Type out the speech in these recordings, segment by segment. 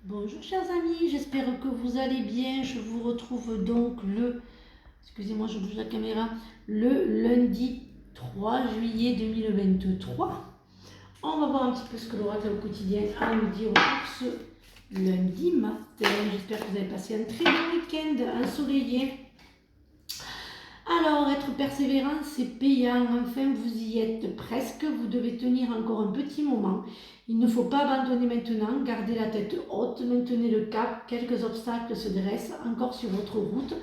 Bonjour chers amis, j'espère que vous allez bien. Je vous retrouve donc excusez-moi je bouge la caméra, le lundi 3 juillet 2023. On va voir un petit peu ce que l'oracle au quotidien a à nous dire pour ce lundi matin. J'espère que vous avez passé un très bon week-end ensoleillé. Alors, être persévérant, c'est payant. Enfin, vous y êtes presque. Vous devez tenir encore un petit moment. Il ne faut pas abandonner maintenant. Gardez la tête haute. Maintenez le cap. Quelques obstacles se dressent encore sur votre route,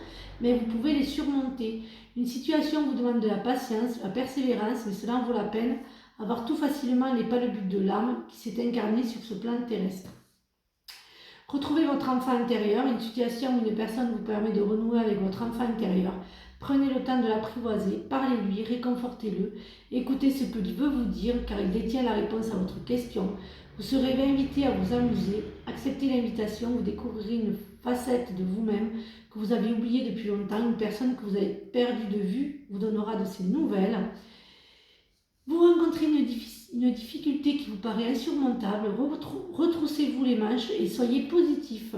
mais vous pouvez les surmonter. Une situation vous demande de la patience, la persévérance, mais cela en vaut la peine. Avoir tout facilement n'est pas le but de l'âme qui s'est incarnée sur ce plan terrestre. Retrouvez votre enfant intérieur. Une situation ou une personne vous permet de renouer avec votre enfant intérieur. Prenez le temps de l'apprivoiser, parlez-lui, réconfortez-le, écoutez ce qu'il veut vous dire car il détient la réponse à votre question. Vous serez invité à vous amuser, acceptez l'invitation, vous découvrirez une facette de vous-même que vous avez oubliée depuis longtemps, une personne que vous avez perdue de vue vous donnera de ses nouvelles. Vous rencontrez une difficulté qui vous paraît insurmontable, retroussez-vous les manches et soyez positif.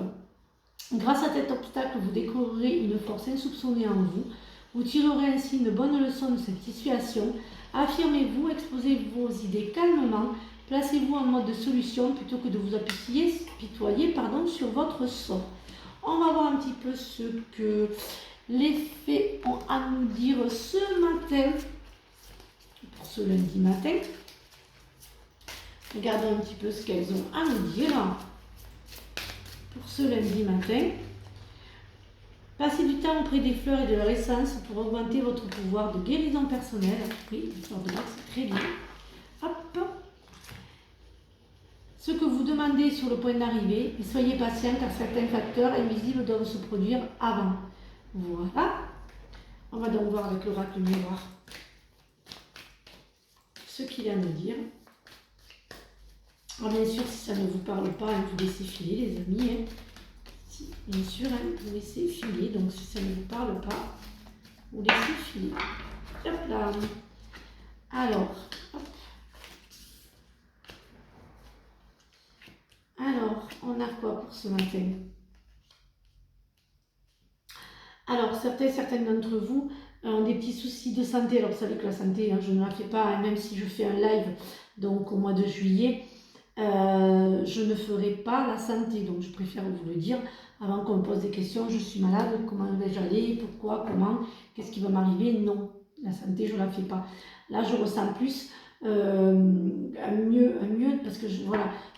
Grâce à cet obstacle, vous découvrirez une force insoupçonnée en vous. Vous tirerez ainsi une bonne leçon de cette situation. Affirmez-vous, exposez vos idées calmement, placez-vous en mode de solution plutôt que de vous apitoyer sur votre sort. On va voir un petit peu ce que les fées ont à nous dire ce matin, pour ce lundi matin. Regardons un petit peu ce qu'elles ont à nous dire pour ce lundi matin. Passez du temps auprès des fleurs et de leur essence pour augmenter votre pouvoir de guérison personnelle. Oui, l'histoire de base, c'est très bien. Hop. Ce que vous demandez est sur le point d'arriver et soyez patient car certains facteurs invisibles doivent se produire avant. Voilà. On va donc voir avec l'oracle miroir ce qu'il a à nous dire. Alors bien sûr, si ça ne vous parle pas, vous laissez filer les amis. Bien sûr, vous laissez filer, donc si ça ne vous parle pas, vous laissez filer. Hop là. Alors, hop. Alors, on a quoi pour ce matin? Alors, certaines d'entre vous ont des petits soucis de santé. Alors, vous savez que la santé, je ne la fais pas, même si je fais un live donc au mois de juillet, je ne ferai pas la santé. Donc, je préfère vous le dire avant qu'on me pose des questions. Je suis malade, comment vais-je aller? Pourquoi? Comment? Qu'est-ce qui va m'arriver? Non, la santé, je ne la fais pas. Là, je ressens plus un mieux, parce que je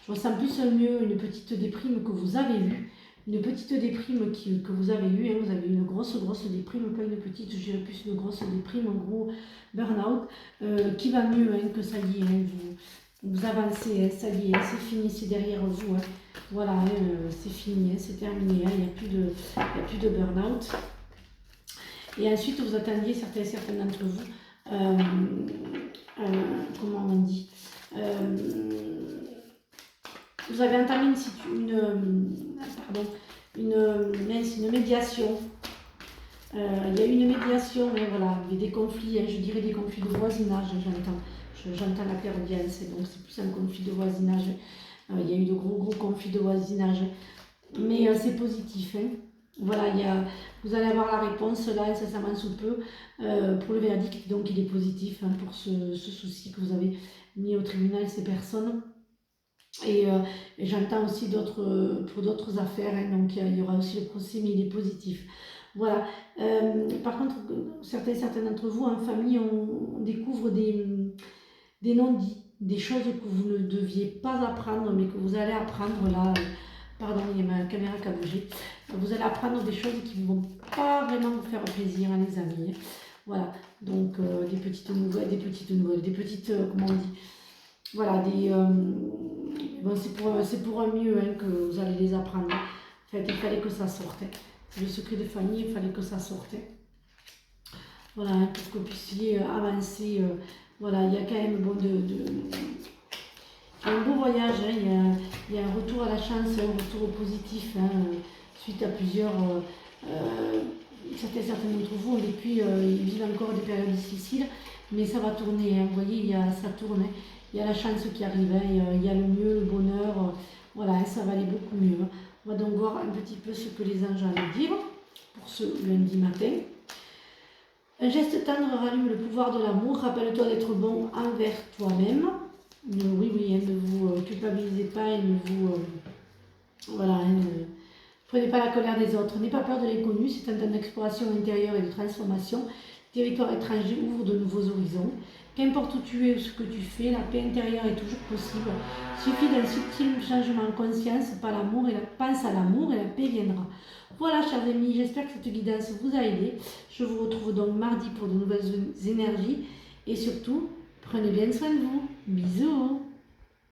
ressens plus un mieux, une petite déprime que vous avez eue. Une petite déprime que vous avez eue, vous avez eu une grosse déprime, pas une petite, je dirais plus une grosse déprime, un gros burn-out, qui va mieux, que ça y est, vous avancez, ça y est, c'est fini, c'est derrière vous, voilà, c'est fini, c'est terminé, il n'y a plus de burn-out. Et ensuite, vous attendiez, certains d'entre vous, comment on dit, vous avez entamé une médiation. Il y a eu une médiation, voilà, des conflits, je dirais des conflits de voisinage, j'entends la clairaudience, donc c'est plus un conflit de voisinage. Il y a eu de gros conflits de voisinage, mais c'est positif. Voilà, vous allez avoir la réponse là, incessamment sous peu, pour le verdict, donc il est positif pour ce souci que vous avez mis au tribunal, ces personnes. Et j'entends aussi pour d'autres affaires, donc il y aura aussi le procès, mais il est positif. Voilà. Par contre, certains d'entre vous en famille, on découvre des non-dits, des choses que vous ne deviez pas apprendre, mais que vous allez apprendre là. Pardon, il y a ma caméra qui a bougé. Vous allez apprendre des choses qui ne vont pas vraiment vous faire plaisir, les amis. Voilà. Donc, des petites nouvelles, comment on dit, voilà, c'est pour un mieux que vous allez les apprendre. En fait, il fallait que ça sorte. Le secret de famille, il fallait que ça sorte. Voilà, pour que vous puissiez avancer. Voilà, il y a quand même un beau voyage. Il y a un retour à la chance, un retour au positif, suite à plusieurs. Certains d'entre vous ont vécu, ils vivent encore des périodes difficiles, mais ça va tourner. Vous voyez, ça tourne. Il y a la chance qui arrive, il y a le mieux, le bonheur. Voilà, et ça va aller beaucoup mieux. On va donc voir un petit peu ce que les anges allaient dire pour ce lundi matin. Un geste tendre rallume le pouvoir de l'amour. Rappelle-toi d'être bon envers toi-même. Oui, ne vous culpabilisez pas et ne vous... voilà, ne prenez pas la colère des autres. N'aie pas peur de l'inconnu. C'est un temps d'exploration intérieure et de transformation. Territoire étranger ouvre de nouveaux horizons. Qu'importe où tu es ou ce que tu fais, la paix intérieure est toujours possible. Il suffit d'un subtil changement de conscience, pense à l'amour et la paix viendra. Voilà, chers amis, j'espère que cette guidance vous a aidé. Je vous retrouve donc mardi pour de nouvelles énergies. Et surtout, prenez bien soin de vous. Bisous.